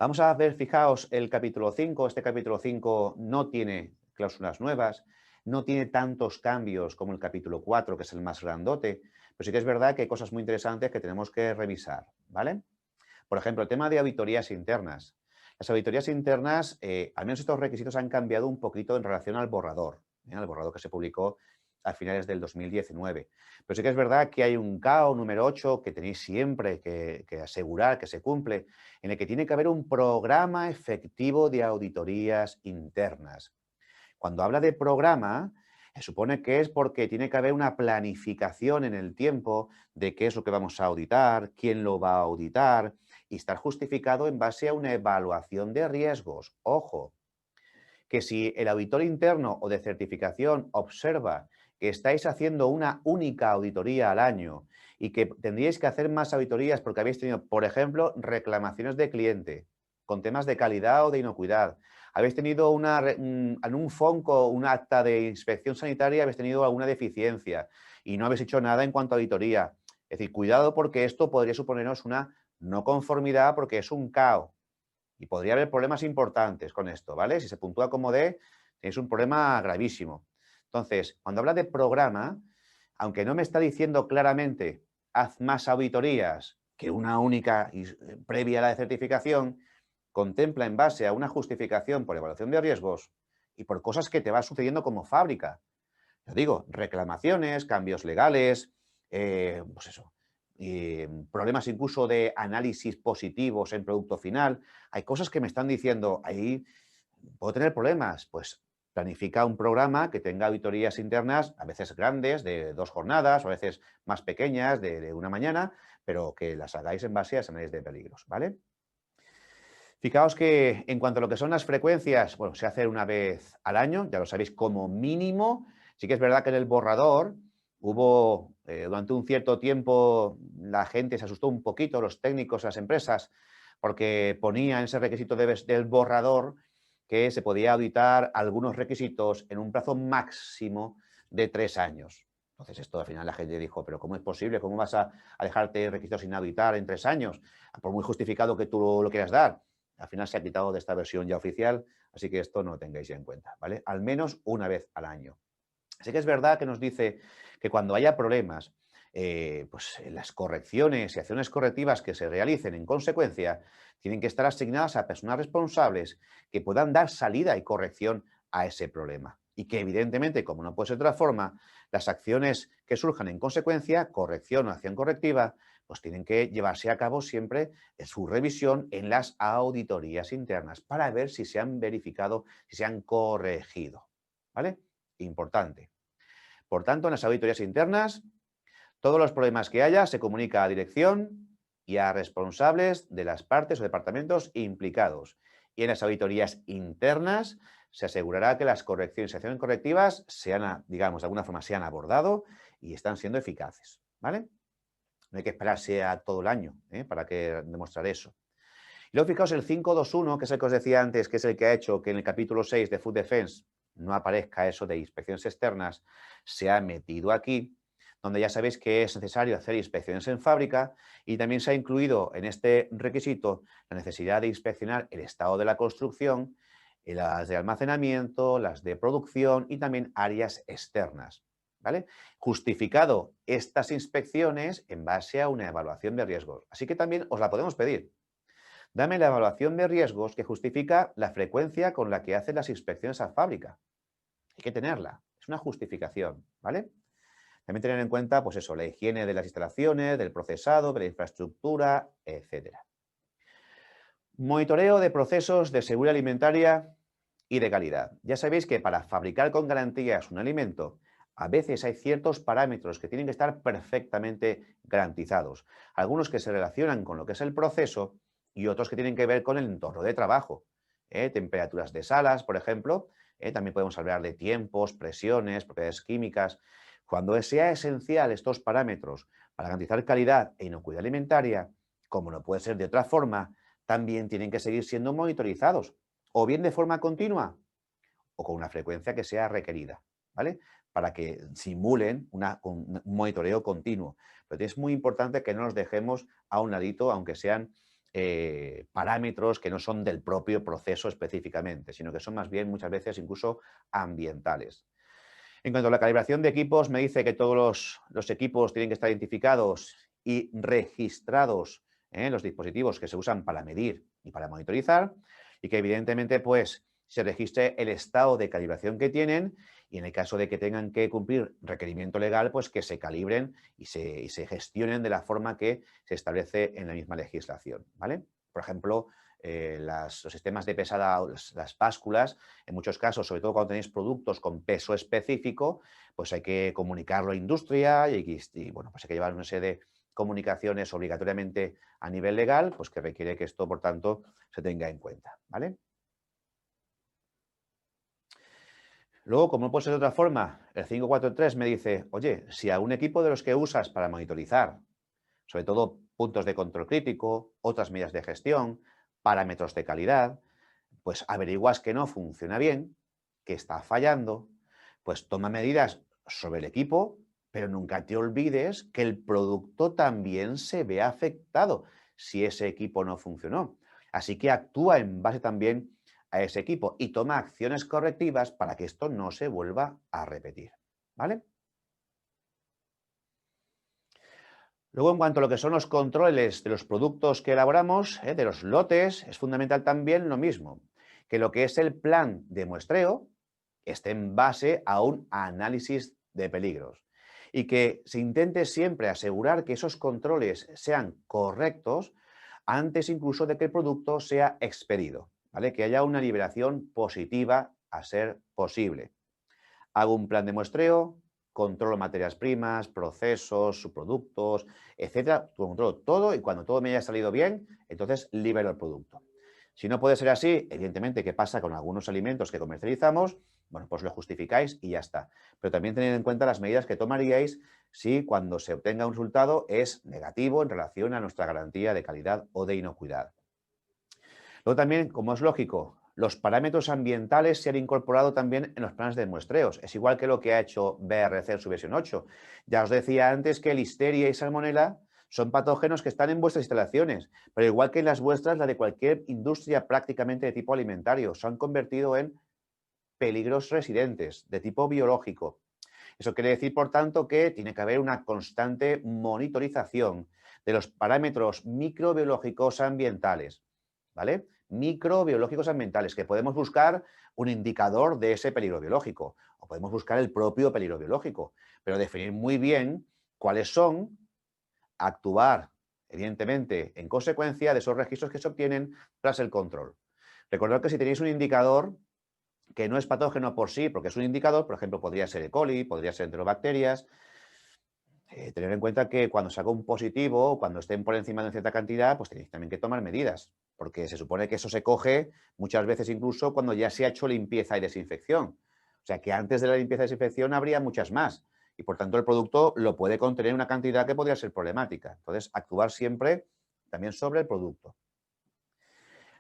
Vamos a ver, fijaos, el capítulo 5. Este capítulo 5 no tiene cláusulas nuevas, no tiene tantos cambios como el capítulo 4, que es el más grandote, pero sí que es verdad que hay cosas muy interesantes que tenemos que revisar, ¿vale? Por ejemplo, el tema de auditorías internas. Las auditorías internas, al menos estos requisitos han cambiado un poquito en relación al borrador que se publicó a finales del 2019. Pero sí que es verdad que hay un CAO número 8 que tenéis siempre que asegurar que se cumple, en el que tiene que haber un programa efectivo de auditorías internas. Cuando habla de programa, se supone que es porque tiene que haber una planificación en el tiempo de qué es lo que vamos a auditar, quién lo va a auditar y estar justificado en base a una evaluación de riesgos. Ojo, que si el auditor interno o de certificación observa que estáis haciendo una única auditoría al año y que tendríais que hacer más auditorías porque habéis tenido, por ejemplo, reclamaciones de cliente con temas de calidad o de inocuidad, habéis tenido en un FONCO, un acta de inspección sanitaria, habéis tenido alguna deficiencia y no habéis hecho nada en cuanto a auditoría. Es decir, cuidado porque esto podría suponernos una no conformidad porque es un CAO. Y podría haber problemas importantes con esto, ¿vale? Si se puntúa como D, tenéis un problema gravísimo. Entonces, cuando habla de programa, aunque no me está diciendo claramente haz más auditorías que una única previa a la de certificación, contempla en base a una justificación por evaluación de riesgos y por cosas que te va sucediendo como fábrica. Yo digo, reclamaciones, cambios legales, pues eso, problemas incluso de análisis positivos en producto final. Hay cosas que me están diciendo, ahí puedo tener problemas. Pues planifica un programa que tenga auditorías internas, a veces grandes, de 2 jornadas, o a veces más pequeñas, de una mañana, pero que las hagáis en base a ese análisis de peligros, ¿vale? Fijaos que en cuanto a lo que son las frecuencias, bueno, se hace una vez al año, ya lo sabéis, como mínimo. Sí que es verdad que en el borrador hubo, durante un cierto tiempo, la gente se asustó un poquito, los técnicos, las empresas, porque ponía en ese requisito del borrador que se podía auditar algunos requisitos en un plazo máximo de 3 años. Entonces esto al final la gente dijo, pero ¿cómo es posible? ¿Cómo vas a dejarte requisitos sin auditar en 3 años? Por muy justificado que tú lo quieras dar. Al final se ha quitado de esta versión ya oficial, así que esto no lo tengáis en cuenta, ¿vale? Al menos una vez al año. Así que es verdad que nos dice que cuando haya problemas, pues las correcciones y acciones correctivas que se realicen en consecuencia tienen que estar asignadas a personas responsables que puedan dar salida y corrección a ese problema. Y que evidentemente, como no puede ser de otra forma, las acciones que surjan en consecuencia, corrección o acción correctiva, pues tienen que llevarse a cabo siempre en su revisión en las auditorías internas para ver si se han verificado, si se han corregido. ¿Vale? Importante. Por tanto, en las auditorías internas, todos los problemas que haya se comunica a dirección y a responsables de las partes o departamentos implicados. Y en las auditorías internas se asegurará que las correcciones y acciones correctivas digamos, de alguna forma se han abordado y están siendo eficaces. ¿Vale? No hay que esperarse a todo el año para que demostrar eso. Y luego fijaos el 521, que es el que os decía antes, que es el que ha hecho que en el capítulo 6 de Food Defense no aparezca eso de inspecciones externas, se ha metido aquí, donde ya sabéis que es necesario hacer inspecciones en fábrica y también se ha incluido en este requisito la necesidad de inspeccionar el estado de la construcción, las de almacenamiento, las de producción y también áreas externas. ¿Vale? Justificado estas inspecciones en base a una evaluación de riesgos. Así que también os la podemos pedir. Dame la evaluación de riesgos que justifica la frecuencia con la que hacen las inspecciones a fábrica. Hay que tenerla. Es una justificación, ¿vale? También tener en cuenta, pues eso, la higiene de las instalaciones, del procesado, de la infraestructura, etcétera. Monitoreo de procesos de seguridad alimentaria y de calidad. Ya sabéis que para fabricar con garantías un alimento, a veces hay ciertos parámetros que tienen que estar perfectamente garantizados. Algunos que se relacionan con lo que es el proceso y otros que tienen que ver con el entorno de trabajo. Temperaturas de salas, por ejemplo. También podemos hablar de tiempos, presiones, propiedades químicas. Cuando sea esencial estos parámetros para garantizar calidad e inocuidad alimentaria, como no puede ser de otra forma, también tienen que seguir siendo monitorizados, o bien de forma continua o con una frecuencia que sea requerida, ¿vale? Para que simulen un monitoreo continuo. Pero es muy importante que no nos dejemos a un ladito, aunque sean parámetros que no son del propio proceso específicamente, sino que son más bien muchas veces incluso ambientales. En cuanto a la calibración de equipos, me dice que todos los equipos tienen que estar identificados y registrados en los dispositivos que se usan para medir y para monitorizar, y que evidentemente pues se registre el estado de calibración que tienen, y en el caso de que tengan que cumplir requerimiento legal, pues que se calibren y se gestionen de la forma que se establece en la misma legislación, ¿vale? Por ejemplo, los sistemas de pesada, las básculas, en muchos casos, sobre todo cuando tenéis productos con peso específico, pues hay que comunicarlo a industria y bueno, pues hay que llevar una serie de comunicaciones obligatoriamente a nivel legal, pues que requiere que esto, por tanto, se tenga en cuenta, ¿vale? Luego, como no puede ser de otra forma, el 543 me dice, oye, si a un equipo de los que usas para monitorizar, sobre todo puntos de control crítico, otras medidas de gestión, parámetros de calidad, pues averiguas que no funciona bien, que está fallando, pues toma medidas sobre el equipo, pero nunca te olvides que el producto también se ve afectado si ese equipo no funcionó. Así que actúa en base también a ese equipo y toma acciones correctivas para que esto no se vuelva a repetir. ¿Vale? Luego, en cuanto a lo que son los controles de los productos que elaboramos, de los lotes, es fundamental también lo mismo, que lo que es el plan de muestreo esté en base a un análisis de peligros y que se intente siempre asegurar que esos controles sean correctos antes incluso de que el producto sea expedido, ¿vale? Que haya una liberación positiva a ser posible. Hago un plan de muestreo, controlo materias primas, procesos, subproductos, etcétera. Controlo todo y cuando todo me haya salido bien, entonces libero el producto. Si no puede ser así, evidentemente, ¿qué pasa con algunos alimentos que comercializamos? Bueno, pues lo justificáis y ya está. Pero también tened en cuenta las medidas que tomaríais si cuando se obtenga un resultado es negativo en relación a nuestra garantía de calidad o de inocuidad. Luego también, como es lógico, los parámetros ambientales se han incorporado también en los planes de muestreos. Es igual que lo que ha hecho BRC en su versión 8. Ya os decía antes que Listeria y Salmonella son patógenos que están en vuestras instalaciones, pero igual que en las vuestras, la de cualquier industria prácticamente de tipo alimentario, se han convertido en peligros residentes de tipo biológico. Eso quiere decir, por tanto, que tiene que haber una constante monitorización de los parámetros microbiológicos ambientales, ¿vale? Microbiológicos ambientales, que podemos buscar un indicador de ese peligro biológico o podemos buscar el propio peligro biológico, pero definir muy bien cuáles son, actuar, evidentemente, en consecuencia de esos registros que se obtienen tras el control. Recordad que si tenéis un indicador que no es patógeno por sí, porque es un indicador, por ejemplo, podría ser E. coli, podría ser enterobacterias. Tener en cuenta que cuando saca un positivo, cuando estén por encima de una cierta cantidad, pues tenéis también que tomar medidas, porque se supone que eso se coge muchas veces incluso cuando ya se ha hecho limpieza y desinfección. O sea que antes de la limpieza y desinfección habría muchas más y por tanto el producto lo puede contener una cantidad que podría ser problemática. Entonces, actuar siempre también sobre el producto.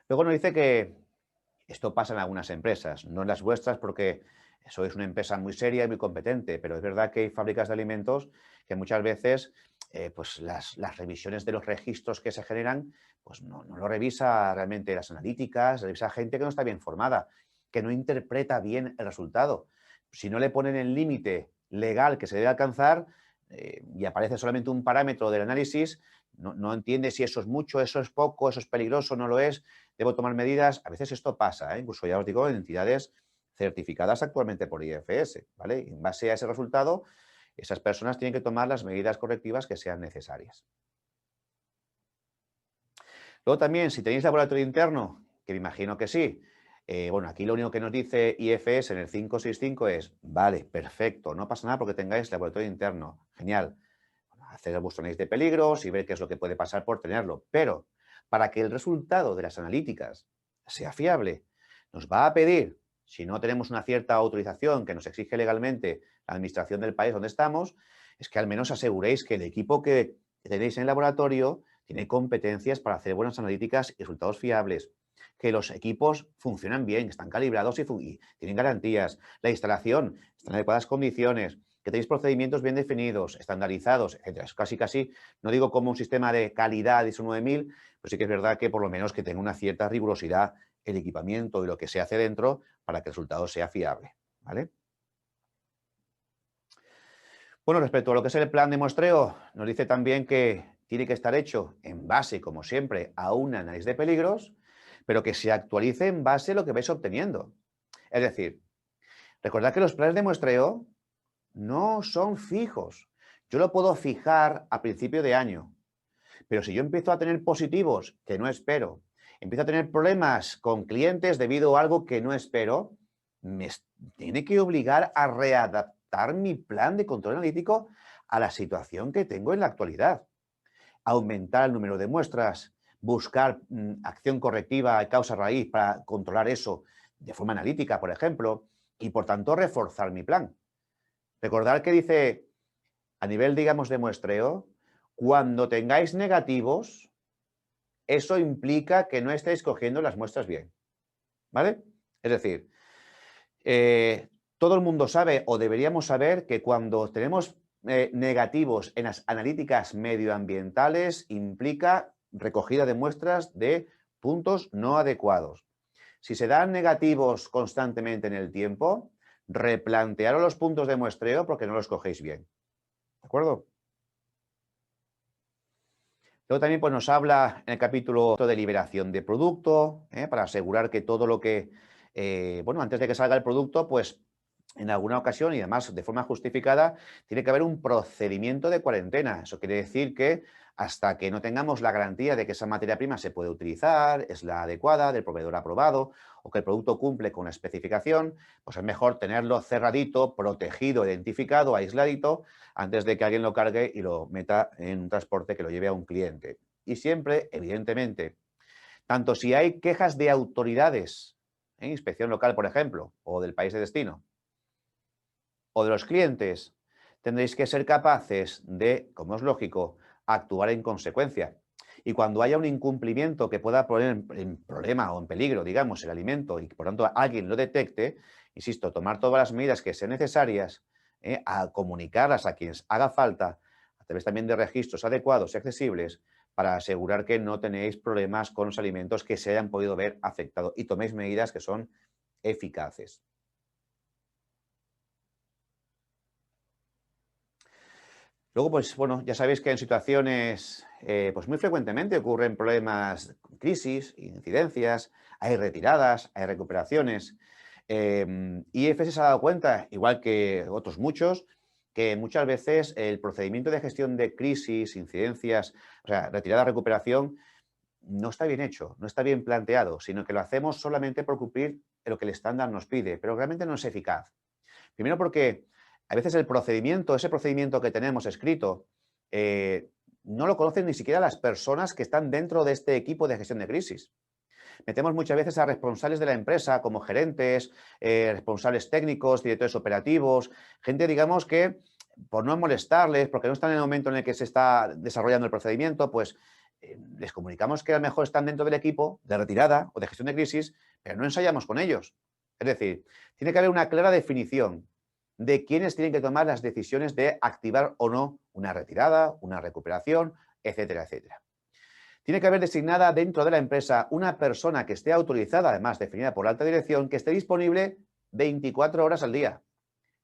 Luego nos dice que esto pasa en algunas empresas, no en las vuestras porque sois una empresa muy seria y muy competente, pero es verdad que hay fábricas de alimentos que muchas veces pues las revisiones de los registros que se generan pues no lo revisa realmente las analíticas, revisa gente que no está bien formada, que no interpreta bien el resultado. Si no le ponen el límite legal que se debe alcanzar y aparece solamente un parámetro del análisis, no entiende si eso es mucho, eso es poco, eso es peligroso, no lo es, debo tomar medidas. A veces esto pasa, incluso ya os digo, en entidades certificadas actualmente por IFS, ¿vale? Y en base a ese resultado, esas personas tienen que tomar las medidas correctivas que sean necesarias. Luego también, si tenéis laboratorio interno, que me imagino que sí, bueno, aquí lo único que nos dice IFS en el 565 es, vale, perfecto, no pasa nada porque tengáis laboratorio interno, genial. Hacer vuestro análisis de peligros y ver qué es lo que puede pasar por tenerlo. Pero para que el resultado de las analíticas sea fiable, nos va a pedir, si no tenemos una cierta autorización que nos exige legalmente la administración del país donde estamos, es que al menos aseguréis que el equipo que tenéis en el laboratorio tiene competencias para hacer buenas analíticas y resultados fiables, que los equipos funcionan bien, están calibrados y tienen garantías, la instalación está en adecuadas condiciones, que tenéis procedimientos bien definidos, estandarizados, etcétera. Es casi, no digo como un sistema de calidad ISO 9000, pero sí que es verdad que por lo menos que tenga una cierta rigurosidad el equipamiento y lo que se hace dentro para que el resultado sea fiable, ¿vale? Bueno, respecto a lo que es el plan de muestreo, nos dice también que tiene que estar hecho en base, como siempre, a un análisis de peligros, pero que se actualice en base a lo que vais obteniendo. Es decir, recordad que los planes de muestreo no son fijos. Yo lo puedo fijar a principio de año, pero si yo empiezo a tener positivos que no espero, empiezo a tener problemas con clientes debido a algo que no espero, me tiene que obligar a readaptar mi plan de control analítico a la situación que tengo en la actualidad. Aumentar el número de muestras, buscar acción correctiva, causa raíz para controlar eso de forma analítica, por ejemplo, y por tanto reforzar mi plan. Recordad que dice, a nivel, digamos, de muestreo, cuando tengáis negativos, eso implica que no estáis cogiendo las muestras bien, ¿vale? Es decir, todo el mundo sabe o deberíamos saber que cuando tenemos negativos en las analíticas medioambientales implica recogida de muestras de puntos no adecuados. Si se dan negativos constantemente en el tiempo, replantearos los puntos de muestreo porque no los cogéis bien. ¿De acuerdo? Luego también pues, nos habla en el capítulo de liberación de producto, para asegurar que todo lo que, bueno, antes de que salga el producto, pues en alguna ocasión y además de forma justificada, tiene que haber un procedimiento de cuarentena. Eso quiere decir que hasta que no tengamos la garantía de que esa materia prima se puede utilizar, es la adecuada, del proveedor aprobado o que el producto cumple con la especificación, pues es mejor tenerlo cerradito, protegido, identificado, aisladito, antes de que alguien lo cargue y lo meta en un transporte que lo lleve a un cliente. Y siempre, evidentemente, tanto si hay quejas de autoridades, inspección local, por ejemplo, o del país de destino, o de los clientes, tendréis que ser capaces de, como es lógico, actuar en consecuencia. Y cuando haya un incumplimiento que pueda poner en problema o en peligro, digamos, el alimento y que por tanto alguien lo detecte, insisto, tomar todas las medidas que sean necesarias, a comunicarlas a quienes haga falta, a través también de registros adecuados y accesibles, para asegurar que no tenéis problemas con los alimentos que se hayan podido ver afectados y toméis medidas que son eficaces. Luego, pues bueno, ya sabéis que en situaciones, pues muy frecuentemente ocurren problemas, crisis, incidencias, hay retiradas, hay recuperaciones. IFS se ha dado cuenta, igual que otros muchos, que muchas veces el procedimiento de gestión de crisis, incidencias, o sea, retirada, recuperación, no está bien hecho, no está bien planteado, sino que lo hacemos solamente por cumplir lo que el estándar nos pide, pero realmente no es eficaz. Primero porque a veces el procedimiento, ese procedimiento que tenemos escrito, no lo conocen ni siquiera las personas que están dentro de este equipo de gestión de crisis. Metemos muchas veces a responsables de la empresa como gerentes, responsables técnicos, directores operativos, gente, digamos, que por no molestarles, porque no están en el momento en el que se está desarrollando el procedimiento, pues les comunicamos que a lo mejor están dentro del equipo de retirada o de gestión de crisis, pero no ensayamos con ellos. Es decir, tiene que haber una clara definición de quiénes tienen que tomar las decisiones de activar o no una retirada, una recuperación, etcétera, etcétera. Tiene que haber designada dentro de la empresa una persona que esté autorizada, además definida por alta dirección, que esté disponible 24 horas al día,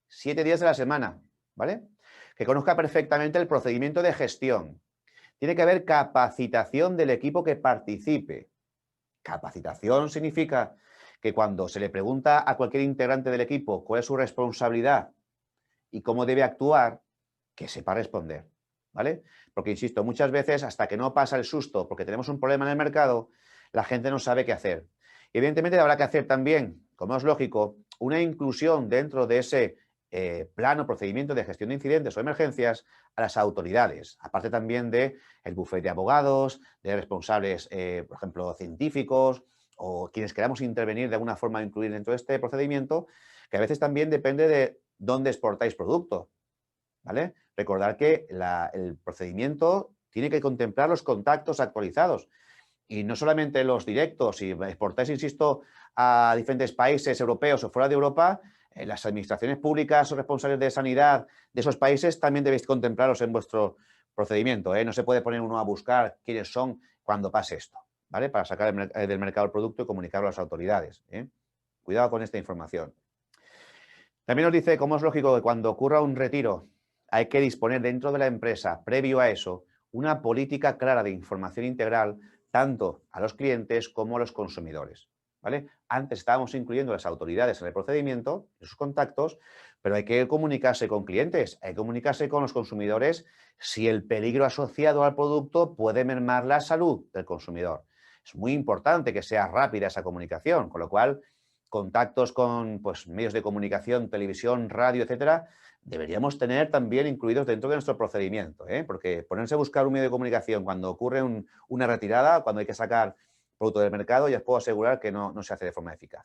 7 días de la semana, ¿vale? Que conozca perfectamente el procedimiento de gestión. Tiene que haber capacitación del equipo que participe. Capacitación significa que cuando se le pregunta a cualquier integrante del equipo cuál es su responsabilidad y cómo debe actuar, que sepa responder, ¿vale? Porque, insisto, muchas veces hasta que no pasa el susto porque tenemos un problema en el mercado, la gente no sabe qué hacer. Y evidentemente habrá que hacer también, como es lógico, una inclusión dentro de ese plan o procedimiento de gestión de incidentes o emergencias a las autoridades, aparte también del bufete de abogados, de responsables, por ejemplo, científicos o quienes queramos intervenir de alguna forma incluir dentro de este procedimiento, que a veces también depende de dónde exportáis producto, ¿vale? Recordar que el procedimiento tiene que contemplar los contactos actualizados y no solamente los directos. Si exportáis, insisto, a diferentes países europeos o fuera de Europa, Las administraciones públicas o responsables de sanidad de esos países también debéis contemplarlos en vuestro procedimiento. No se puede poner uno a buscar quiénes son cuando pase esto, ¿vale? Para sacar del mercado el producto y comunicarlo a las autoridades. Cuidado con esta información. También nos dice, como es lógico, que cuando ocurra un retiro hay que disponer dentro de la empresa, previo a eso, una política clara de información integral tanto a los clientes como a los consumidores. ¿Vale? Antes estábamos incluyendo a las autoridades en el procedimiento, en sus contactos, pero hay que comunicarse con clientes, hay que comunicarse con los consumidores si el peligro asociado al producto puede mermar la salud del consumidor. Es muy importante que sea rápida esa comunicación, con lo cual contactos con pues, medios de comunicación, televisión, radio, etcétera, deberíamos tener también incluidos dentro de nuestro procedimiento, porque ponerse a buscar un medio de comunicación cuando ocurre una retirada, cuando hay que sacar producto del mercado, ya os puedo asegurar que no se hace de forma eficaz.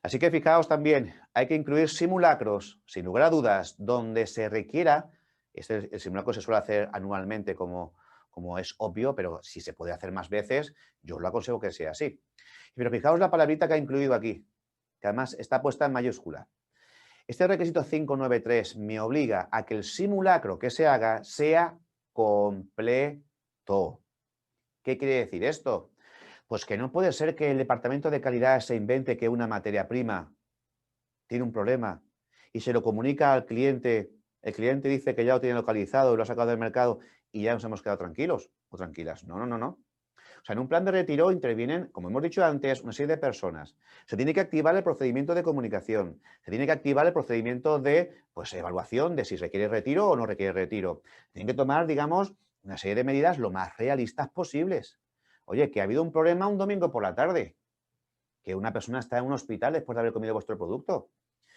Así que fijaos también, hay que incluir simulacros, sin lugar a dudas, donde se requiera, el simulacro se suele hacer anualmente como es obvio, pero si se puede hacer más veces, yo os lo aconsejo que sea así. Pero fijaos la palabrita que ha incluido aquí, que además está puesta en mayúscula. Este requisito 593 me obliga a que el simulacro que se haga sea completo. ¿Qué quiere decir esto? Pues que no puede ser que el departamento de calidad se invente que una materia prima tiene un problema y se lo comunica al cliente, el cliente dice que ya lo tiene localizado y lo ha sacado del mercado y ya nos hemos quedado tranquilos o tranquilas. No, no, no, no. O sea, en un plan de retiro intervienen, como hemos dicho antes, una serie de personas. Se tiene que activar el procedimiento de comunicación, se tiene que activar el procedimiento de pues, evaluación de si requiere retiro o no requiere retiro. Tienen que tomar, digamos, una serie de medidas lo más realistas posibles. Oye, que ha habido un problema un domingo por la tarde, que una persona está en un hospital después de haber comido vuestro producto.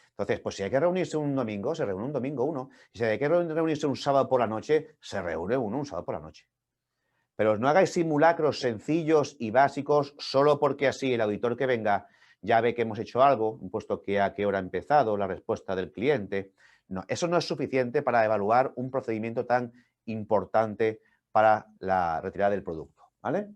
Entonces, pues si hay que reunirse un domingo, se reúne un domingo uno. Y si hay que reunirse un sábado por la noche, se reúne uno un sábado por la noche. Pero no hagáis simulacros sencillos y básicos solo porque así el auditor que venga ya ve que hemos hecho algo, puesto que a qué hora ha empezado, la respuesta del cliente. No, eso no es suficiente para evaluar un procedimiento tan importante para la retirada del producto, ¿vale?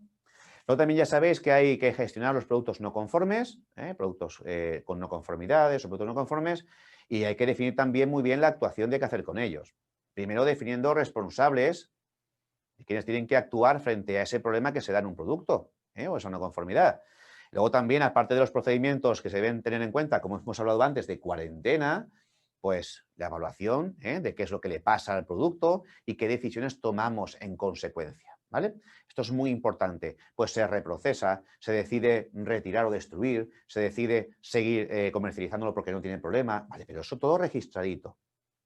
Luego también ya sabéis que hay que gestionar los productos no conformes, productos con no conformidades o productos no conformes, y hay que definir también muy bien la actuación de qué hacer con ellos. Primero definiendo responsables y quienes tienen que actuar frente a ese problema que se da en un producto o esa no conformidad. Luego también, aparte de los procedimientos que se deben tener en cuenta, como hemos hablado antes, de cuarentena, pues la evaluación de qué es lo que le pasa al producto y qué decisiones tomamos en consecuencia. ¿Vale? Esto es muy importante. Pues se reprocesa, se decide retirar o destruir, se decide seguir comercializándolo porque no tiene problema. Vale, pero eso todo registradito,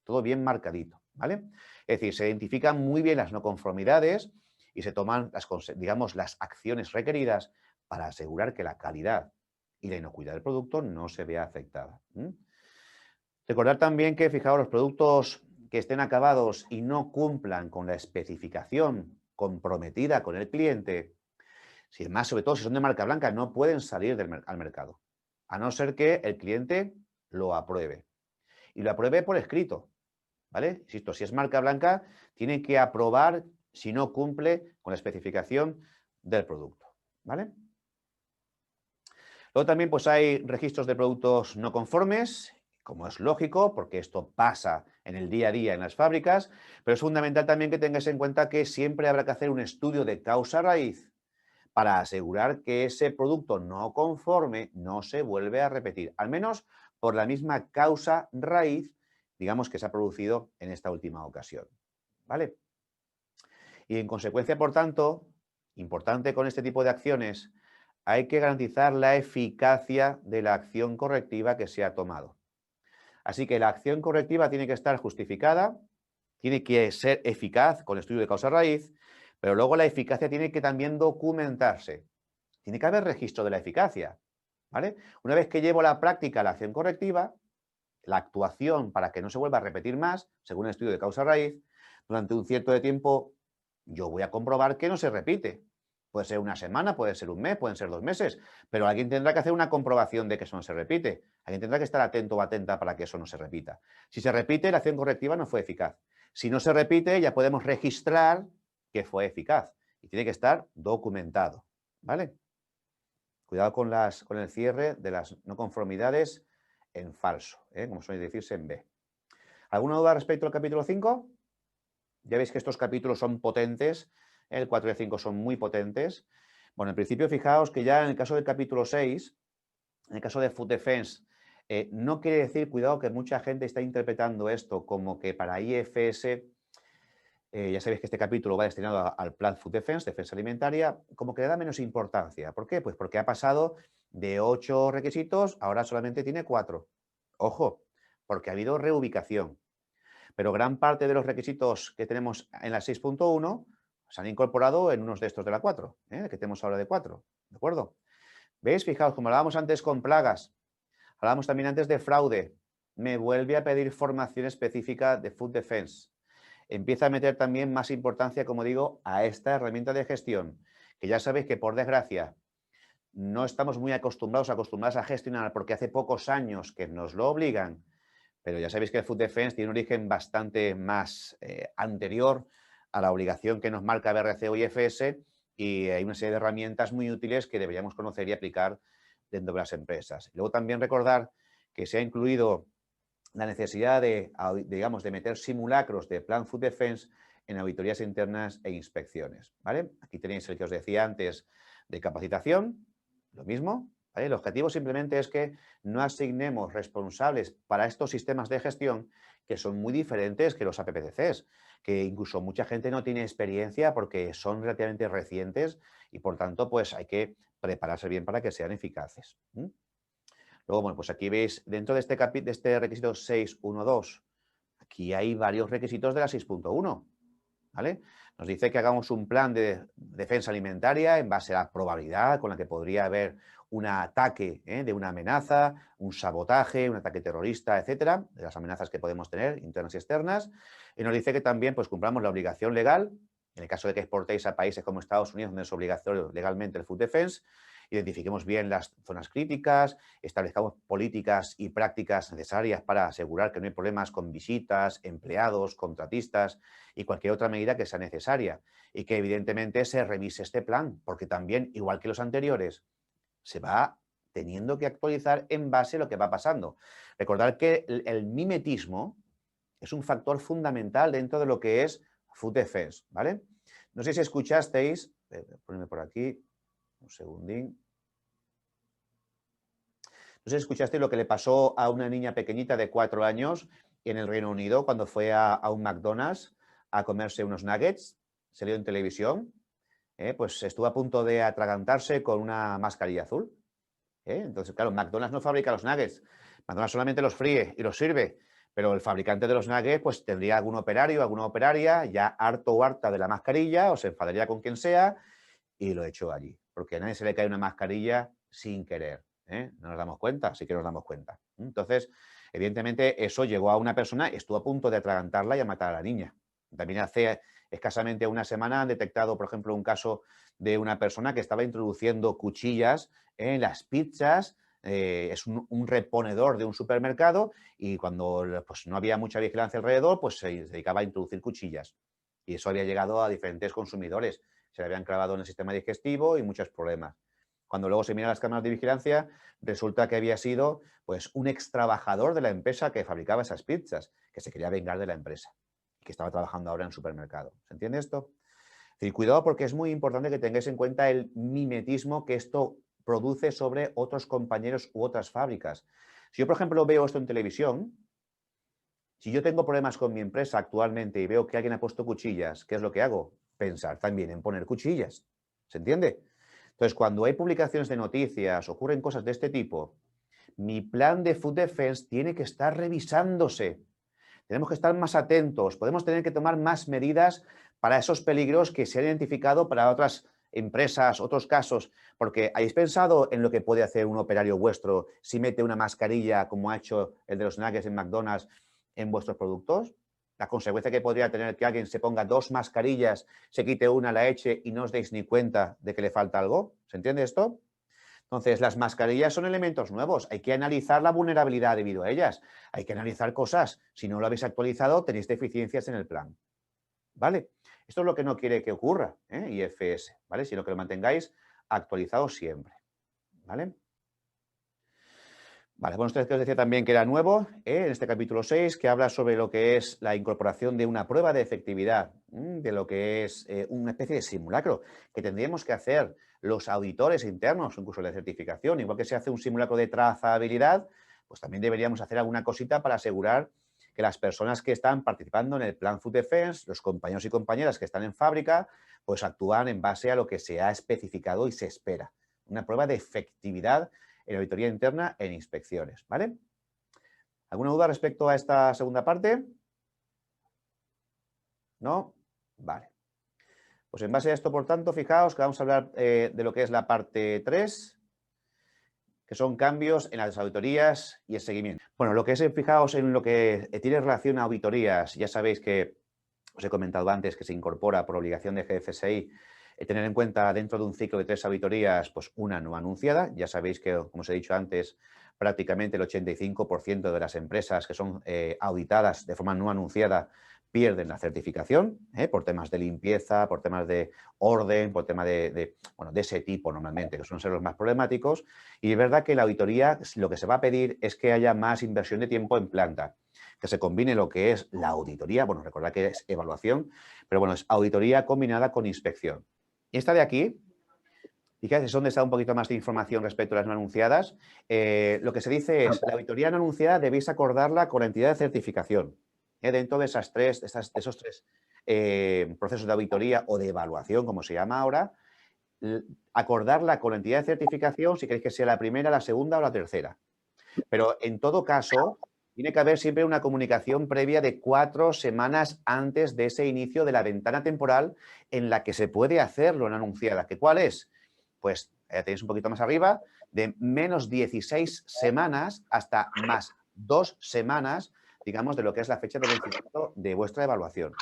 todo bien marcadito. ¿Vale? Es decir, se identifican muy bien las no conformidades y se toman digamos, las acciones requeridas para asegurar que la calidad y la inocuidad del producto no se vea afectada. Recordar también que, fijaos, los productos que estén acabados y no cumplan con la especificación comprometida con el cliente, si más sobre todo si son de marca blanca, no pueden salir al mercado, a no ser que el cliente lo apruebe. Y lo apruebe por escrito, ¿vale? Insisto, si es marca blanca, tiene que aprobar si no cumple con la especificación del producto, ¿vale? Luego también pues hay registros de productos no conformes, como es lógico, porque esto pasa en el día a día en las fábricas, pero es fundamental también que tengáis en cuenta que siempre habrá que hacer un estudio de causa raíz para asegurar que ese producto no conforme no se vuelve a repetir, al menos por la misma causa raíz, digamos, que se ha producido en esta última ocasión, ¿vale? Y en consecuencia, por tanto, importante con este tipo de acciones, hay que garantizar la eficacia de la acción correctiva que se ha tomado. Así que la acción correctiva tiene que estar justificada, tiene que ser eficaz con el estudio de causa raíz, pero luego la eficacia tiene que también documentarse. Tiene que haber registro de la eficacia, ¿vale? Una vez que llevo a la práctica la acción correctiva, la actuación para que no se vuelva a repetir más, según el estudio de causa raíz, durante un cierto de tiempo yo voy a comprobar que no se repite. Puede ser una semana, puede ser un mes, pueden ser 2 meses, pero alguien tendrá que hacer una comprobación de que eso no se repite. Alguien tendrá que estar atento o atenta para que eso no se repita. Si se repite, la acción correctiva no fue eficaz. Si no se repite, ya podemos registrar que fue eficaz y tiene que estar documentado, ¿vale? Cuidado con el cierre de las no conformidades en falso, como suele decirse en B. ¿Alguna duda respecto al capítulo 5? Ya veis que estos capítulos son potentes, el 4 y el 5 son muy potentes. Bueno, en principio fijaos que ya en el caso del capítulo 6, en el caso de Food Defense, no quiere decir, cuidado, que mucha gente está interpretando esto como que para IFS, ya sabéis que este capítulo va destinado al Plan Food Defense, defensa alimentaria, como que le da menos importancia. ¿Por qué? Pues porque ha pasado de 8 requisitos, ahora solamente tiene 4. Ojo, porque ha habido reubicación. Pero gran parte de los requisitos que tenemos en la 6.1 se han incorporado en unos de estos de la 4, que tenemos ahora de 4, ¿de acuerdo? ¿Veis? Fijaos, como hablábamos antes con plagas, hablábamos también antes de fraude, me vuelve a pedir formación específica de Food Defense. Empieza a meter también más importancia, como digo, a esta herramienta de gestión, que ya sabéis que por desgracia no estamos muy acostumbrados a gestionar porque hace pocos años que nos lo obligan, pero ya sabéis que el Food Defense tiene un origen bastante más anterior a la obligación que nos marca BRC o IFS y hay una serie de herramientas muy útiles que deberíamos conocer y aplicar dentro de las empresas. Luego también recordar que se ha incluido la necesidad digamos, de meter simulacros de Plan Food Defense en auditorías internas e inspecciones, ¿vale? Aquí tenéis el que os decía antes de capacitación, lo mismo, ¿vale? El objetivo simplemente es que no asignemos responsables para estos sistemas de gestión que son muy diferentes que los APPCCs, que incluso mucha gente no tiene experiencia porque son relativamente recientes y por tanto pues hay que prepararse bien para que sean eficaces. Luego, bueno, pues aquí veis, dentro de este requisito 6.1.2, aquí hay varios requisitos de la 6.1, ¿vale? Nos dice que hagamos un plan de defensa alimentaria en base a la probabilidad con la que podría haber un ataque de una amenaza, un sabotaje, un ataque terrorista, etcétera, de las amenazas que podemos tener internas y externas. Y nos dice que también pues, cumplamos la obligación legal, en el caso de que exportéis a países como Estados Unidos, donde es obligatorio legalmente el Food Defense, identifiquemos bien las zonas críticas, establezcamos políticas y prácticas necesarias para asegurar que no hay problemas con visitas, empleados, contratistas y cualquier otra medida que sea necesaria. Y que evidentemente se revise este plan, porque también, igual que los anteriores, se va teniendo que actualizar en base a lo que va pasando. Recordad que el mimetismo es un factor fundamental dentro de lo que es Food Defense, ¿vale? No sé si escuchasteis, ponedme por aquí, un segundín. No sé si escuchasteis lo que le pasó a una niña pequeñita de 4 años en el Reino Unido cuando fue a un McDonald's a comerse unos nuggets, salió en televisión, pues estuvo a punto de atragantarse con una mascarilla azul. Entonces, claro, McDonald's no fabrica los nuggets, McDonald's solamente los fríe y los sirve, pero el fabricante de los nuggets pues tendría algún operario, alguna operaria ya harto o harta de la mascarilla o se enfadaría con quien sea y lo echó allí, porque a nadie se le cae una mascarilla sin querer. No nos damos cuenta, sí que nos damos cuenta. Entonces, evidentemente, eso llegó a una persona, estuvo a punto de atragantarla y a matar a la niña. También hace escasamente una semana han detectado, por ejemplo, un caso de una persona que estaba introduciendo cuchillas en las pizzas. Es un reponedor de un supermercado y cuando pues, no había mucha vigilancia alrededor, pues se dedicaba a introducir cuchillas. Y eso había llegado a diferentes consumidores. Se le habían clavado en el sistema digestivo y muchos problemas. Cuando luego se mira las cámaras de vigilancia, resulta que había sido pues, un ex trabajador de la empresa que fabricaba esas pizzas, que se quería vengar de la empresa y que estaba trabajando ahora en supermercado. ¿Se entiende esto? Es decir, cuidado porque es muy importante que tengáis en cuenta el mimetismo que esto produce sobre otros compañeros u otras fábricas. Si yo, por ejemplo, veo esto en televisión, si yo tengo problemas con mi empresa actualmente y veo que alguien ha puesto cuchillas, ¿qué es lo que hago? Pensar también en poner cuchillas. ¿Se entiende? Entonces, cuando hay publicaciones de noticias, ocurren cosas de este tipo, mi plan de Food Defense tiene que estar revisándose. Tenemos que estar más atentos, podemos tener que tomar más medidas para esos peligros que se han identificado para otras empresas, otros casos, porque ¿habéis pensado en lo que puede hacer un operario vuestro si mete una mascarilla, como ha hecho el de los nuggets en McDonald's, en vuestros productos? La consecuencia que podría tener que alguien se ponga 2 mascarillas, se quite una, la eche y no os deis ni cuenta de que le falta algo. ¿Se entiende esto? Entonces, las mascarillas son elementos nuevos. Hay que analizar la vulnerabilidad debido a ellas. Hay que analizar cosas. Si no lo habéis actualizado, tenéis deficiencias en el plan. ¿Vale? Esto es lo que no quiere que ocurra, IFS, ¿vale? Sino que lo mantengáis actualizado siempre. ¿Vale? Vale, bueno, esto que os decía también que era nuevo, en este capítulo 6, que habla sobre lo que es la incorporación de una prueba de efectividad, de lo que es una especie de simulacro que tendríamos que hacer los auditores internos, incluso de certificación, igual que se hace un simulacro de trazabilidad, pues también deberíamos hacer alguna cosita para asegurar que las personas que están participando en el Plan Food Defense, los compañeros y compañeras que están en fábrica, pues actúan en base a lo que se ha especificado y se espera. Una prueba de efectividad en auditoría interna en inspecciones, ¿vale? ¿Alguna duda respecto a esta segunda parte? ¿No? Vale. Pues en base a esto, por tanto, fijaos que vamos a hablar de lo que es la parte 3, que son cambios en las auditorías y el seguimiento. Bueno, lo que es, fijaos en lo que tiene relación a auditorías, ya sabéis que os he comentado antes que se incorpora por obligación de GFSI tener en cuenta dentro de un ciclo de 3 auditorías, pues una no anunciada. Ya sabéis que, como os he dicho antes, prácticamente el 85% de las empresas que son auditadas de forma no anunciada pierden la certificación por temas de limpieza, por temas de orden, por temas bueno, de ese tipo normalmente, que suelen ser los más problemáticos. Y es verdad que la auditoría lo que se va a pedir es que haya más inversión de tiempo en planta, que se combine lo que es la auditoría, bueno, recordad que es evaluación, pero bueno, es auditoría combinada con inspección. Y esta de aquí, fíjate, es donde está un poquito más de información respecto a las no anunciadas. Lo que se dice es, la auditoría no anunciada debéis acordarla con la entidad de certificación. Dentro de esos tres procesos de auditoría o de evaluación, como se llama ahora, acordarla con la entidad de certificación si queréis que sea la primera, la segunda o la tercera. Pero en todo caso, tiene que haber siempre una comunicación previa de 4 semanas antes de ese inicio de la ventana temporal en la que se puede hacerlo en anunciada. ¿Que cuál es? Pues ya tenéis un poquito más arriba, de menos 16 semanas hasta más 2 semanas, digamos, de lo que es la fecha de vencimiento de vuestra evaluación.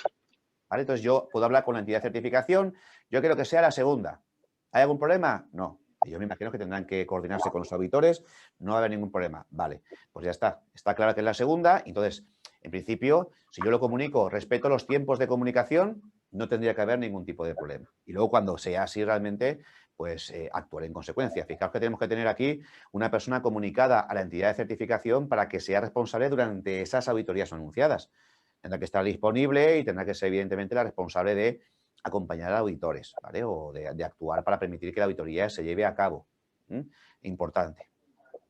¿Vale? Entonces yo puedo hablar con la entidad de certificación, yo quiero que sea la segunda. ¿Hay algún problema? No. Yo me imagino que tendrán que coordinarse con los auditores, no va a haber ningún problema. Vale, pues ya está. Está claro que es la segunda. Entonces, en principio, si yo lo comunico, respeto los tiempos de comunicación, no tendría que haber ningún tipo de problema. Y luego, cuando sea así realmente, pues actuaré en consecuencia. Fijaos que tenemos que tener aquí una persona comunicada a la entidad de certificación para que sea responsable durante esas auditorías anunciadas. Tendrá que estar disponible y tendrá que ser, evidentemente, la responsable de acompañar a auditores, ¿vale? O de actuar para permitir que la auditoría se lleve a cabo. Importante.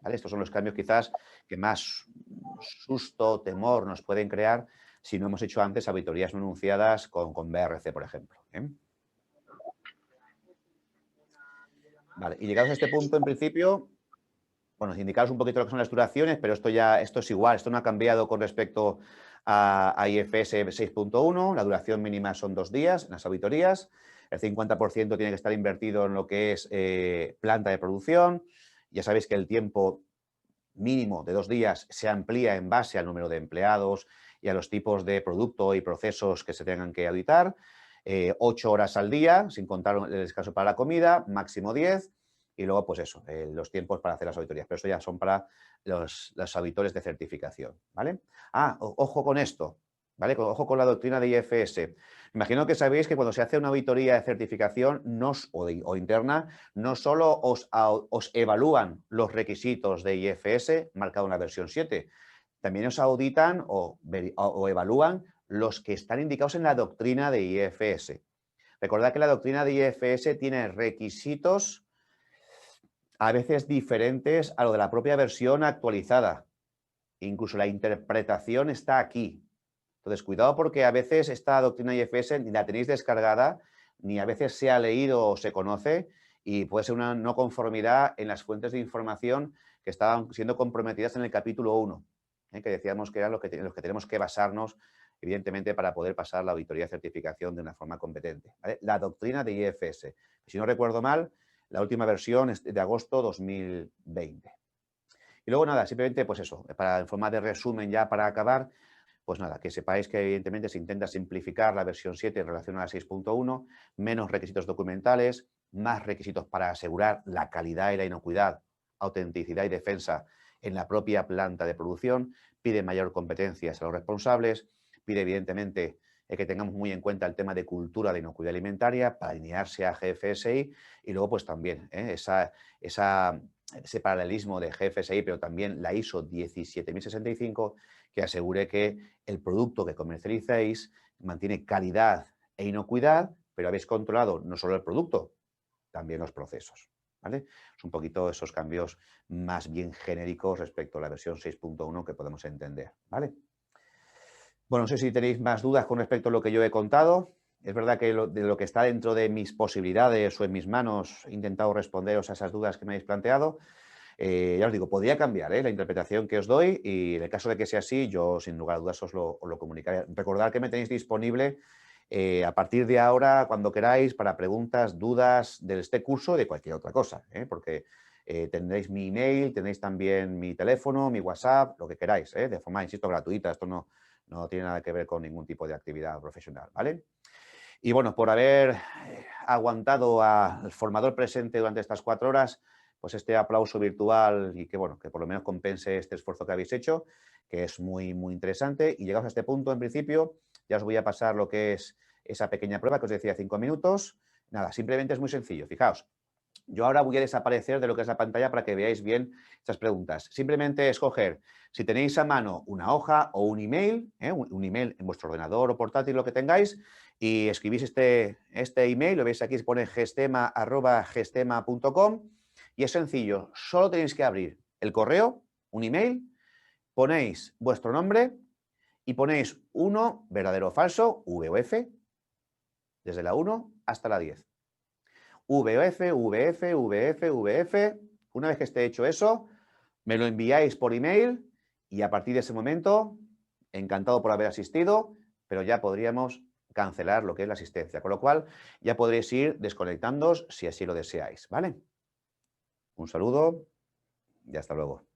¿Vale? Estos son los cambios quizás que más susto, temor nos pueden crear si no hemos hecho antes auditorías no anunciadas con BRC, por ejemplo. Vale, y llegados a este punto, en principio, bueno, indicaros un poquito lo que son las duraciones, pero esto es igual, esto no ha cambiado con respecto a IFS 6.1, la duración mínima son 2 días en las auditorías, el 50% tiene que estar invertido en lo que es planta de producción, ya sabéis que el tiempo mínimo de 2 días se amplía en base al número de empleados y a los tipos de producto y procesos que se tengan que auditar, 8 horas al día, sin contar el descanso para la comida, máximo 10. Y luego, pues eso, los tiempos para hacer las auditorías. Pero eso ya son para los auditores de certificación, ¿vale? Ojo con esto, ¿vale? Ojo con la doctrina de IFS. Imagino que sabéis que cuando se hace una auditoría de certificación o interna, no solo os evalúan los requisitos de IFS, marcado en la versión 7, también os auditan o evalúan los que están indicados en la doctrina de IFS. Recordad que la doctrina de IFS tiene requisitos a veces diferentes a lo de la propia versión actualizada. Incluso la interpretación está aquí. Entonces, cuidado porque a veces esta doctrina IFS ni la tenéis descargada, ni a veces se ha leído o se conoce y puede ser una no conformidad en las fuentes de información que estaban siendo comprometidas en el capítulo 1, que decíamos que eran los que tenemos que basarnos, evidentemente, para poder pasar la auditoría de certificación de una forma competente. ¿Vale? La doctrina de IFS. Si no recuerdo mal, la última versión es de agosto 2020. Y luego nada, simplemente pues eso, en forma de resumen ya para acabar, pues nada, que sepáis que evidentemente se intenta simplificar la versión 7 en relación a la 6.1, menos requisitos documentales, más requisitos para asegurar la calidad y la inocuidad, autenticidad y defensa en la propia planta de producción, pide mayor competencias a los responsables, pide evidentemente que tengamos muy en cuenta el tema de cultura de inocuidad alimentaria para alinearse a GFSI y luego pues también ese paralelismo de GFSI, pero también la ISO 17065 que asegure que el producto que comercialicéis mantiene calidad e inocuidad, pero habéis controlado no solo el producto, también los procesos. ¿Vale? Es un poquito esos cambios más bien genéricos respecto a la versión 6.1 que podemos entender. ¿Vale? Bueno, no sé si tenéis más dudas con respecto a lo que yo he contado. Es verdad que de lo que está dentro de mis posibilidades o en mis manos he intentado responderos a esas dudas que me habéis planteado. Ya os digo, podría cambiar la interpretación que os doy y en el caso de que sea así, yo sin lugar a dudas os lo comunicaré. Recordad que me tenéis disponible a partir de ahora, cuando queráis, para preguntas, dudas de este curso y de cualquier otra cosa, porque tendréis mi email, tendréis también mi teléfono, mi WhatsApp, lo que queráis, de forma, insisto, gratuita. Esto no tiene nada que ver con ningún tipo de actividad profesional, ¿vale? Y bueno, por haber aguantado al formador presente durante estas 4 horas, pues este aplauso virtual y que, bueno, que por lo menos compense este esfuerzo que habéis hecho, que es muy, muy interesante. Y llegados a este punto, en principio, ya os voy a pasar lo que es esa pequeña prueba que os decía, 5 minutos. Nada, simplemente es muy sencillo. Fijaos, yo ahora voy a desaparecer de lo que es la pantalla para que veáis bien estas preguntas. Simplemente escoger, si tenéis a mano una hoja o un email, un email en vuestro ordenador o portátil, lo que tengáis, y escribís este email, lo veis aquí, se pone gestema@gestema.com y es sencillo, solo tenéis que abrir el correo, un email, ponéis vuestro nombre y ponéis 1, verdadero o falso, V o F, desde la 1 hasta la 10. VOF, VF, VF, VF. Una vez que esté hecho eso, me lo enviáis por email y a partir de ese momento, encantado por haber asistido, pero ya podríamos cancelar lo que es la asistencia, con lo cual ya podréis ir desconectándoos si así lo deseáis, ¿vale? Un saludo y hasta luego.